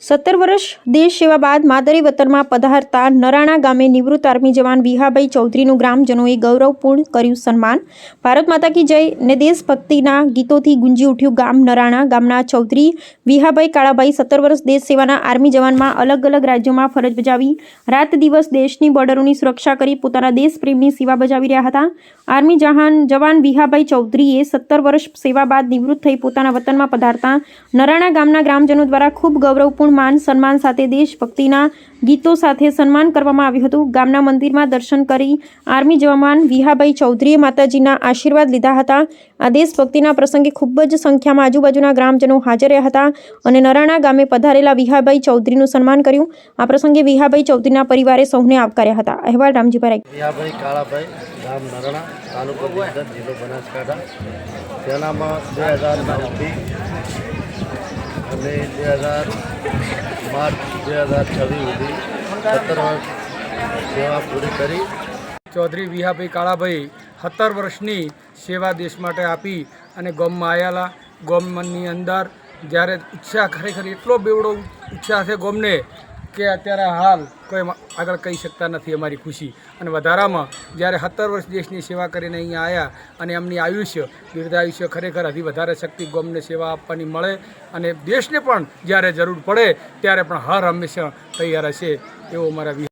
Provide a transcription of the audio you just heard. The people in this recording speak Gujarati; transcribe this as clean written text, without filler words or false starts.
17 વર્ષ દેશ સેવા બાદ માદરે વતનમાં પધારતા નરાણા ગામે નિવૃત્ત આર્મી જવાન વિહાભાઈ ચૌધરીનું ગ્રામજનોએ ગૌરવપૂર્ણ કર્યું સન્માન। ભારત માતા કી જય ને દેશભક્તિના ગીતોથી ગુંજી ઉઠ્યું ગામ નરાણા। ગામના ચૌધરી વિહાભાઈ કાળાભાઈ 17 વર્ષ દેશ સેવાના આર્મી જવાનમાં અલગ અલગ રાજ્યોમાં ફરજ બજાવી રાત દિવસ દેશની બોર્ડરોની સુરક્ષા કરી પોતાના દેશપ્રેમની સેવા બજાવી રહ્યા હતા। આર્મી જવાન વિહાભાઈ ચૌધરીએ 17 વર્ષ સેવા બાદ નિવૃત્ત થઈ પોતાના વતનમાં પધારતા નરાણા ગામના ગ્રામજનો દ્વારા ખૂબ ગૌરવપૂર્ણ માન સન્માન સાથે દેશભક્તિના ગીતો સાથે સન્માન કરવામાં આવ્યું હતું। ગામના મંદિરમાં દર્શન કરી આર્મી જવાન વિહાભાઈ ચૌધરીએ માતાજીના આશીર્વાદ લીધા હતા। આ દેશભક્તિના પ્રસંગે ખૂબ જ સંખ્યામાં આજુબાજુના ગ્રામજનો હાજર રહ્યા હતા અને નરાણા ગામે પધારેલા વિહાભાઈ ચૌધરીનું સન્માન કર્યું। આ પ્રસંગે વિહાભાઈ ચૌધરીના પરિવારે સૌને આવકાર્યા હતા। અહેવાલ રામજીભાઈ વિહાભાઈ કાળાભાઈ, ગામ નરાણા, તાલુકો બોરસદ, જિલ્લો બનાસકાંઠા। તેનામાં 2009થી અને 2000 માર્ચ 2026 સુધી 17 વર્ષ સેવા પૂરી કરી। ચૌધરી વિહાભાઈ કાળાભાઈ 17 વર્ષની સેવા દેશ માટે આપી અને ગામમાં આવેલા ગામની અંદર જ્યારે ઉત્સાહ ખરેખર એટલો બેવડો ઉત્સાહ છે ગામને કે અત્યારે હાલ કોઈ આગળ કહી શકતા નથી અમારી ખુશી। અને વધારામાં જ્યારે 17 વર્ષ દેશની સેવા કરીને અહીંયા આવ્યા અને એમની દીર્ઘ આયુષ્ય ખરેખર હજી વધારે શક્તિ ગામને સેવા આપવાની મળે અને દેશને પણ જ્યારે જરૂર પડે ત્યારે પણ હર હંમેશા તૈયાર હશે એવો અમારા